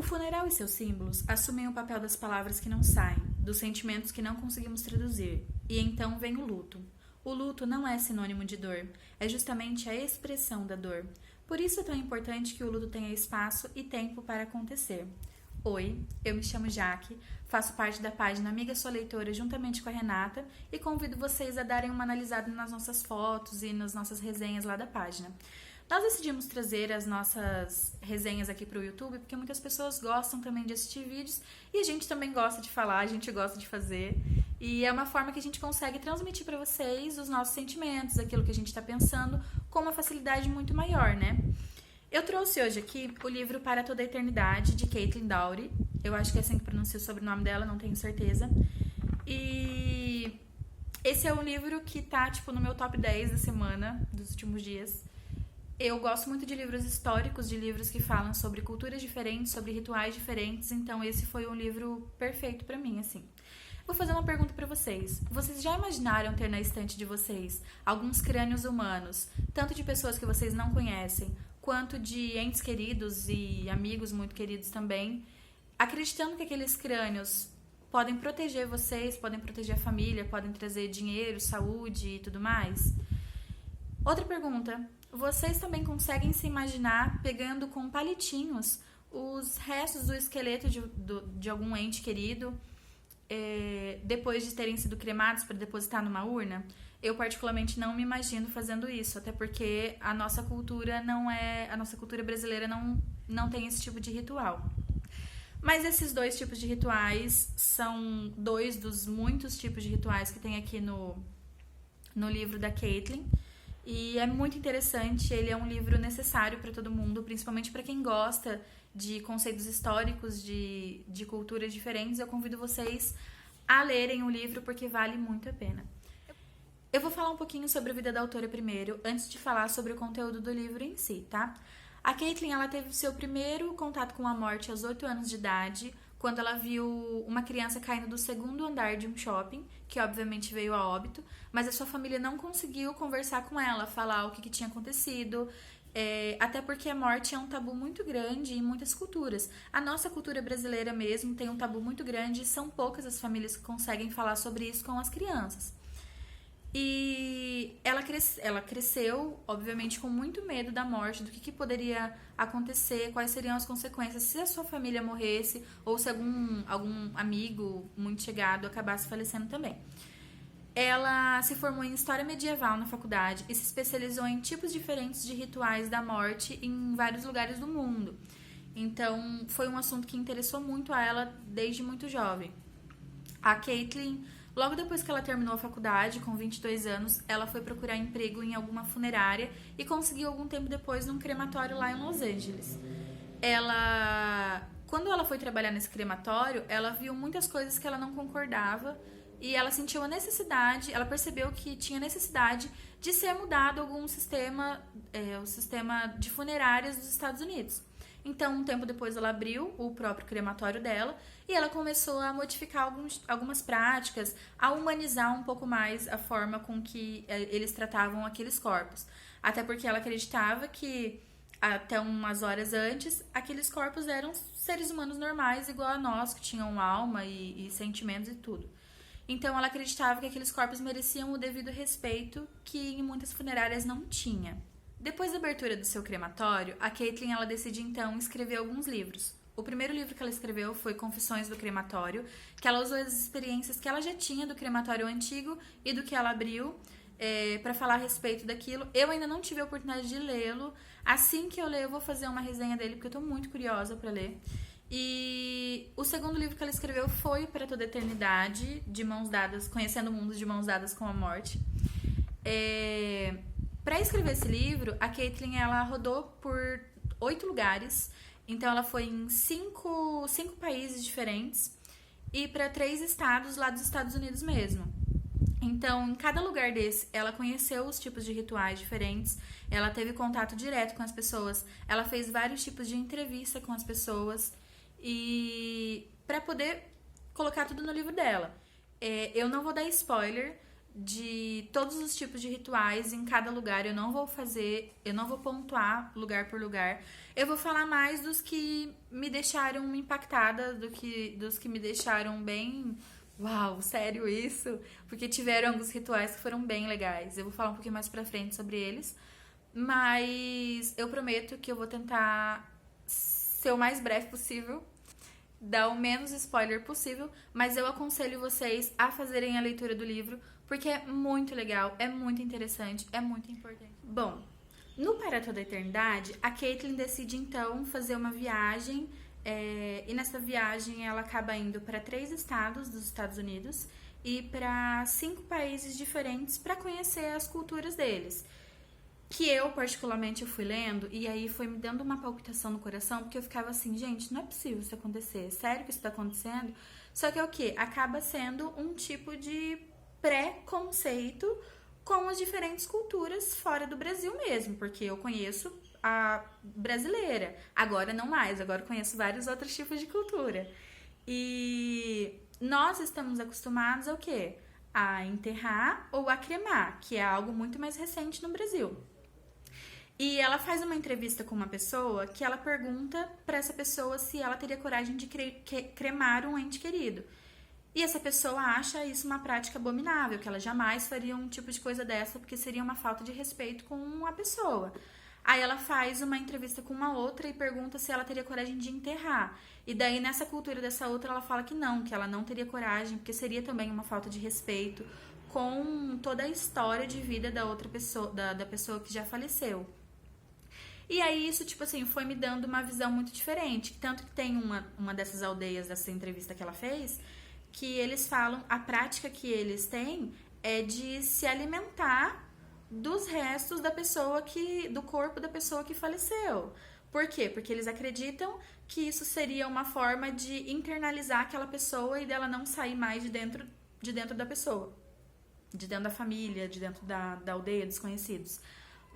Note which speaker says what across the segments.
Speaker 1: funeral e seus símbolos assumem o papel das palavras que não saem, dos sentimentos que não conseguimos traduzir, e então vem o luto. O luto não é sinônimo de dor, é justamente a expressão da dor. Por isso é tão importante que o luto tenha espaço e tempo para acontecer. Oi, eu me chamo Jaque, faço parte da página Amiga Sua Leitora juntamente com a Renata e convido vocês a darem uma analisada nas nossas fotos e nas nossas resenhas lá da página. Nós decidimos trazer as nossas resenhas aqui para o YouTube porque muitas pessoas gostam também de assistir vídeos e a gente também gosta de falar, a gente gosta de fazer. E é uma forma que a gente consegue transmitir para vocês os nossos sentimentos, aquilo que a gente está pensando, com uma facilidade muito maior, né? Eu trouxe hoje aqui o livro Para Toda a Eternidade, de Caitlin Dowry. Eu acho que é assim que pronuncia o sobrenome dela, não tenho certeza. E esse é um livro que tá, no meu top 10 da semana, dos últimos dias. Eu gosto muito de livros históricos, de livros que falam sobre culturas diferentes, sobre rituais diferentes, então esse foi um livro perfeito pra mim, assim. Vou fazer uma pergunta pra vocês. Vocês já imaginaram ter na estante de vocês alguns crânios humanos, tanto de pessoas que vocês não conhecem, quanto de entes queridos e amigos muito queridos também, acreditando que aqueles crânios podem proteger vocês, podem proteger a família, podem trazer dinheiro, saúde e tudo mais? Outra pergunta. Vocês também conseguem se imaginar pegando com palitinhos os restos do esqueleto de algum ente querido depois de terem sido cremados para depositar numa urna? Eu particularmente não me imagino fazendo isso, até porque a nossa cultura brasileira não tem esse tipo de ritual. Mas esses dois tipos de rituais são dois dos muitos tipos de rituais que tem aqui no livro da Caitlin. E é muito interessante, ele é um livro necessário para todo mundo, principalmente para quem gosta de conceitos históricos, de culturas diferentes. Eu convido vocês a lerem o livro porque vale muito a pena. Eu vou falar um pouquinho sobre a vida da autora primeiro, antes de falar sobre o conteúdo do livro em si, tá? A Caitlin, ela teve seu primeiro contato com a morte aos 8 anos de idade, quando ela viu uma criança caindo do segundo andar de um shopping, que obviamente veio a óbito, mas a sua família não conseguiu conversar com ela, falar o que tinha acontecido, até porque a morte é um tabu muito grande em muitas culturas. A nossa cultura brasileira mesmo tem um tabu muito grande e são poucas as famílias que conseguem falar sobre isso com as crianças. E ela cresceu, obviamente, com muito medo da morte, do que poderia acontecer, quais seriam as consequências se a sua família morresse ou se algum amigo muito chegado acabasse falecendo também. Ela se formou em História Medieval na faculdade e se especializou em tipos diferentes de rituais da morte em vários lugares do mundo. Então, foi um assunto que interessou muito a ela desde muito jovem. A Caitlin, logo depois que ela terminou a faculdade, com 22 anos, ela foi procurar emprego em alguma funerária e conseguiu algum tempo depois num crematório lá em Los Angeles. Quando ela foi trabalhar nesse crematório, ela viu muitas coisas que ela não concordava e ela sentiu a necessidade, ela percebeu que tinha necessidade de ser mudado algum sistema, o sistema de funerárias dos Estados Unidos. Então, um tempo depois, ela abriu o próprio crematório dela e ela começou a modificar algumas práticas, a humanizar um pouco mais a forma com que eles tratavam aqueles corpos. Até porque ela acreditava que, até umas horas antes, aqueles corpos eram seres humanos normais, igual a nós, que tinham alma e sentimentos e tudo. Então, ela acreditava que aqueles corpos mereciam o devido respeito que em muitas funerárias não tinha. Depois da abertura do seu crematório, a Caitlin ela decide então escrever alguns livros. O primeiro livro que ela escreveu foi Confissões do Crematório, que ela usou as experiências que ela já tinha do crematório antigo e do que ela abriu para falar a respeito daquilo. Eu ainda não tive a oportunidade de lê-lo. Assim que eu ler, eu vou fazer uma resenha dele, porque eu estou muito curiosa para ler. E o segundo livro que ela escreveu foi Para Toda a Eternidade, de mãos dadas, Conhecendo o Mundo de Mãos Dadas com a Morte. Para escrever esse livro, a Caitlin ela rodou por 8 lugares. Então, ela foi em 5 países diferentes e para 3 estados lá dos Estados Unidos mesmo. Então, em cada lugar desse, ela conheceu os tipos de rituais diferentes, ela teve contato direto com as pessoas, ela fez vários tipos de entrevista com as pessoas e para poder colocar tudo no livro dela. Eu não vou dar spoiler de todos os tipos de rituais em cada lugar. Eu não vou pontuar lugar por lugar. Eu vou falar mais dos que me deixaram impactada, dos que me deixaram bem. Uau, sério isso? Porque tiveram alguns rituais que foram bem legais. Eu vou falar um pouquinho mais pra frente sobre eles. Mas eu prometo que eu vou tentar ser o mais breve possível, dar o menos spoiler possível, mas eu aconselho vocês a fazerem a leitura do livro, porque é muito legal, é muito interessante, é muito importante. Bom, no Para Toda a Eternidade, a Caitlin decide então fazer uma viagem, e nessa viagem ela acaba indo para 3 estados dos Estados Unidos e para 5 países diferentes para conhecer as culturas deles. Que eu, particularmente, eu fui lendo e aí foi me dando uma palpitação no coração, porque eu ficava assim, gente, não é possível isso acontecer, sério que isso tá acontecendo? Só que é o quê? Acaba sendo um tipo de preconceito com as diferentes culturas fora do Brasil mesmo, porque eu conheço a brasileira, agora não mais, agora eu conheço vários outros tipos de cultura. E nós estamos acostumados ao quê? A enterrar ou a cremar, que é algo muito mais recente no Brasil. E ela faz uma entrevista com uma pessoa que ela pergunta pra essa pessoa se ela teria coragem de cremar um ente querido. E essa pessoa acha isso uma prática abominável, que ela jamais faria um tipo de coisa dessa, porque seria uma falta de respeito com a pessoa. Aí ela faz uma entrevista com uma outra e pergunta se ela teria coragem de enterrar. E daí, nessa cultura dessa outra, ela fala que ela não teria coragem, porque seria também uma falta de respeito com toda a história de vida da outra pessoa, da pessoa que já faleceu. E aí isso, tipo assim, foi me dando uma visão muito diferente. Tanto que tem uma dessas aldeias, dessa entrevista que ela fez, que eles falam, a prática que eles têm é de se alimentar dos restos da pessoa do corpo da pessoa que faleceu. Por quê? Porque eles acreditam que isso seria uma forma de internalizar aquela pessoa e dela não sair mais de dentro da pessoa. De dentro da família, de dentro da aldeia, desconhecidos.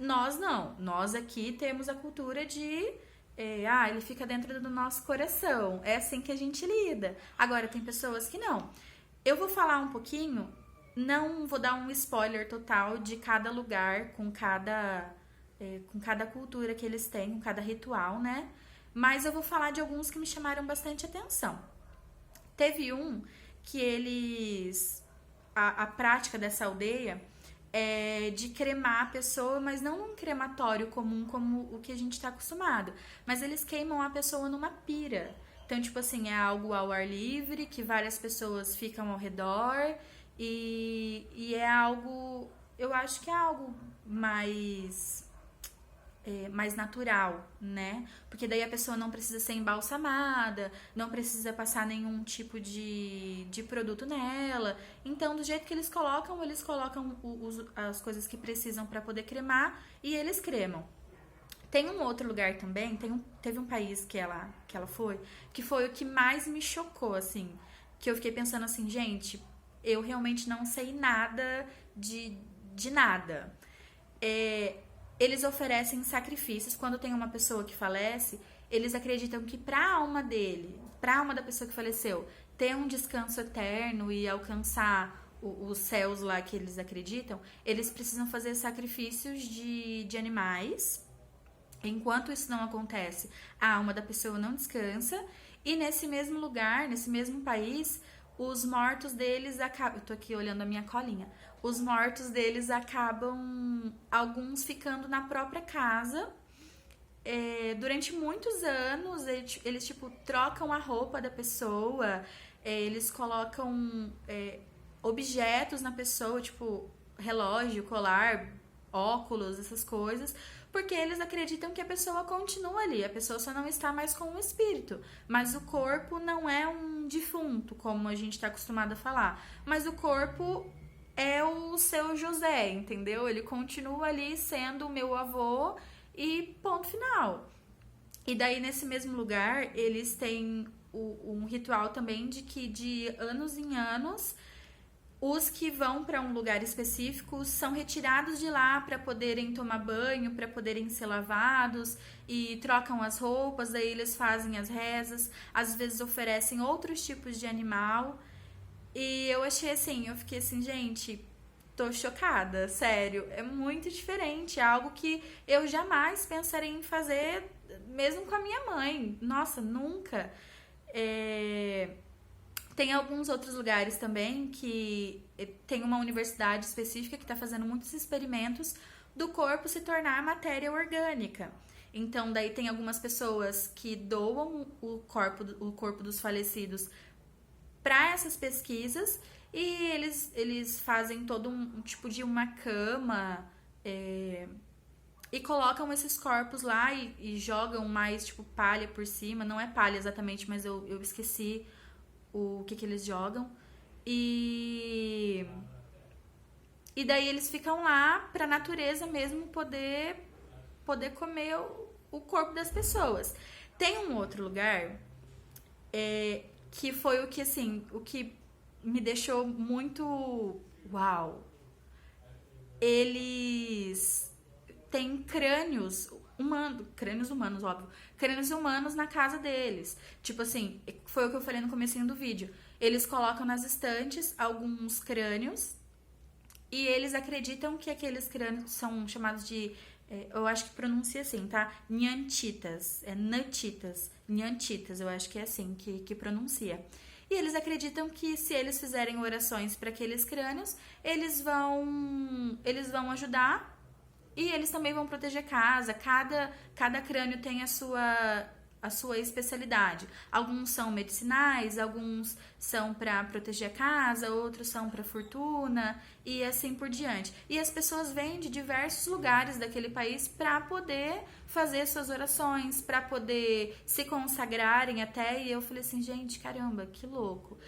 Speaker 1: Nós não. Nós aqui temos a cultura de... ele fica dentro do nosso coração. É assim que a gente lida. Agora, tem pessoas que não. Eu vou falar um pouquinho, não vou dar um spoiler total de cada lugar, com cada cultura que eles têm, com cada ritual, né? Mas eu vou falar de alguns que me chamaram bastante atenção. Teve um que eles... A prática dessa aldeia é de cremar a pessoa, mas não num crematório comum como o que a gente está acostumado. Mas eles queimam a pessoa numa pira. Então, tipo assim, é algo ao ar livre, que várias pessoas ficam ao redor. E é algo... Eu acho que é algo mais natural, né? Porque daí a pessoa não precisa ser embalsamada, não precisa passar nenhum tipo de produto nela. Então, do jeito que eles colocam as coisas que precisam para poder cremar e eles cremam. Tem um outro lugar também, teve um país que ela foi, que foi o que mais me chocou, assim. Que eu fiquei pensando assim, gente, eu realmente não sei nada de nada. Eles oferecem sacrifícios. Quando tem uma pessoa que falece, eles acreditam que pra alma da pessoa que faleceu, ter um descanso eterno e alcançar os céus lá que eles acreditam, eles precisam fazer sacrifícios de animais. Enquanto isso não acontece, a alma da pessoa não descansa. E nesse mesmo lugar, nesse mesmo país, os mortos deles acabam... Eu tô aqui olhando a minha colinha. Os mortos deles acabam, alguns ficando na própria casa. Durante muitos anos, eles tipo, trocam a roupa da pessoa, eles colocam objetos na pessoa, tipo relógio, colar, óculos, essas coisas, porque eles acreditam que a pessoa continua ali, a pessoa só não está mais com o espírito, mas o corpo não é um defunto, como a gente está acostumado a falar, mas o corpo é o seu José, entendeu? Ele continua ali sendo o meu avô e ponto final. E daí, nesse mesmo lugar, eles têm um ritual também de que de anos em anos, os que vão para um lugar específico são retirados de lá para poderem tomar banho, para poderem ser lavados e trocam as roupas, daí eles fazem as rezas, às vezes oferecem outros tipos de animal. E eu achei assim, eu fiquei assim, gente, tô chocada, sério. É muito diferente, é algo que eu jamais pensaria em fazer, mesmo com a minha mãe. Nossa, nunca. Tem alguns outros lugares também que tem uma universidade específica que está fazendo muitos experimentos do corpo se tornar matéria orgânica. Então, daí tem algumas pessoas que doam o corpo dos falecidos para essas pesquisas e eles fazem todo um tipo de uma cama e colocam esses corpos lá e jogam mais tipo palha por cima. Não é palha exatamente, mas eu esqueci o que eles jogam. E daí eles ficam lá pra natureza mesmo poder comer o corpo das pessoas. Tem um outro lugar que foi o que, assim, o que me deixou muito uau. Eles têm crânios humanos, óbvio. Crânios humanos na casa deles. Tipo assim, foi o que eu falei no comecinho do vídeo. Eles colocam nas estantes alguns crânios e eles acreditam que aqueles crânios são chamados de... eu acho que pronuncia assim, tá? Nhantitas. Natitas. Nhantitas, eu acho que é assim que pronuncia. E eles acreditam que se eles fizerem orações para aqueles crânios, eles vão ajudar e eles também vão proteger a casa. Cada crânio tem a sua especialidade. Alguns são medicinais, alguns são para proteger a casa, outros são para fortuna e assim por diante. E as pessoas vêm de diversos lugares daquele país para poder fazer suas orações, para poder se consagrarem até. E eu falei assim, gente, caramba, que louco.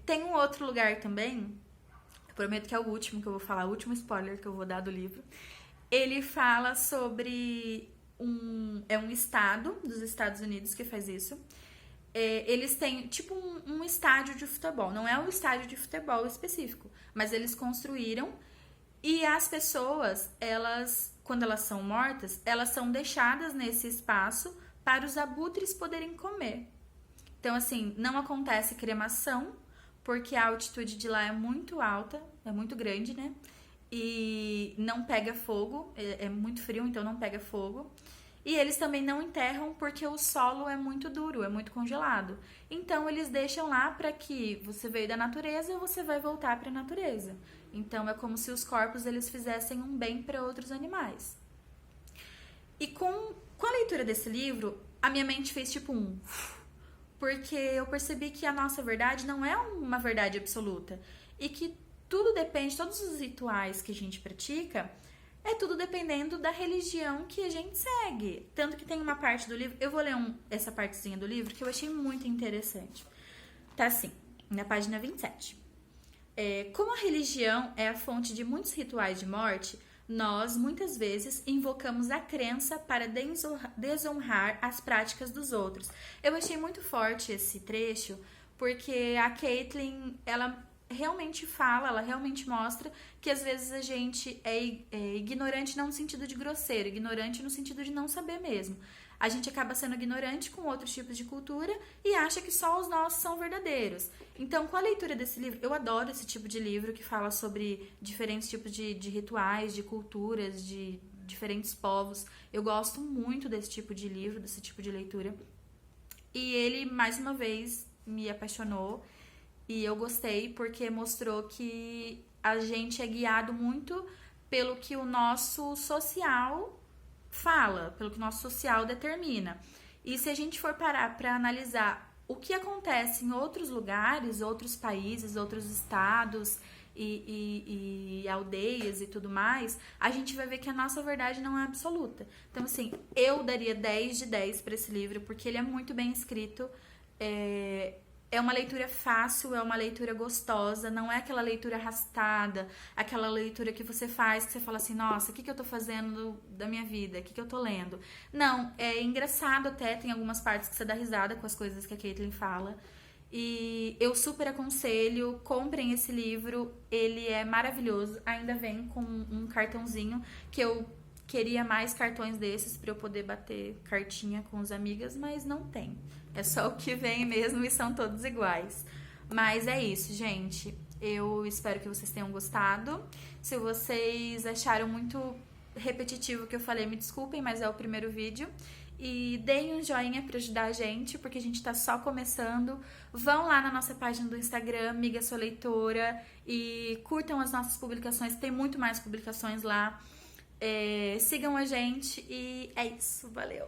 Speaker 1: Tem um outro lugar também, eu prometo que é o último que eu vou falar, o último spoiler que eu vou dar do livro. Ele fala sobre um estado dos Estados Unidos que faz isso. Eles têm tipo um estádio de futebol. Não é um estádio de futebol específico, mas eles construíram e as pessoas, quando elas são mortas, elas são deixadas nesse espaço para os abutres poderem comer. Então, assim, não acontece cremação, porque a altitude de lá é muito alta, é muito grande, né? E não pega fogo, é muito frio, então não pega fogo. E eles também não enterram porque o solo é muito duro, é muito congelado. Então eles deixam lá para que você veio da natureza, você vai voltar para a natureza. Então é como se os corpos eles fizessem um bem para outros animais. E com a leitura desse livro, a minha mente fez tipo porque eu percebi que a nossa verdade não é uma verdade absoluta e que tudo depende, todos os rituais que a gente pratica, é tudo dependendo da religião que a gente segue. Tanto que tem uma parte do livro, eu vou ler essa partezinha do livro que eu achei muito interessante. Tá assim, na página 27. Como a religião é a fonte de muitos rituais de morte, nós, muitas vezes, invocamos a crença para desonrar as práticas dos outros. Eu achei muito forte esse trecho, porque a Caitlin, ela realmente fala, ela realmente mostra que às vezes a gente é ignorante não no sentido de grosseiro, ignorante no sentido de não saber mesmo. A gente acaba sendo ignorante com outros tipos de cultura e acha que só os nossos são verdadeiros. Então, com a leitura desse livro, eu adoro esse tipo de livro que fala sobre diferentes tipos de rituais, de culturas, de diferentes povos. Eu gosto muito desse tipo de livro, desse tipo de leitura. E ele, mais uma vez, me apaixonou. E eu gostei porque mostrou que a gente é guiado muito pelo que o nosso social fala, pelo que o nosso social determina. E se a gente for parar para analisar o que acontece em outros lugares, outros países, outros estados e aldeias e tudo mais, a gente vai ver que a nossa verdade não é absoluta. Então, assim, eu daria 10 de 10 para esse livro porque ele é muito bem escrito. É uma leitura fácil, é uma leitura gostosa, não é aquela leitura arrastada, aquela leitura que você faz, que você fala assim, nossa, o que eu tô fazendo da minha vida? O que eu tô lendo? Não, é engraçado até, tem algumas partes que você dá risada com as coisas que a Caitlin fala. E eu super aconselho, comprem esse livro, ele é maravilhoso, ainda vem com um cartãozinho que eu queria mais cartões desses para eu poder bater cartinha com os amigas, mas não tem. É só o que vem mesmo e são todos iguais. Mas é isso, gente. Eu espero que vocês tenham gostado. Se vocês acharam muito repetitivo o que eu falei, me desculpem, mas é o primeiro vídeo. E deem um joinha para ajudar a gente, porque a gente tá só começando. Vão lá na nossa página do Instagram, Miga Sou Leitora, e curtam as nossas publicações, tem muito mais publicações lá. Sigam a gente e é isso, valeu!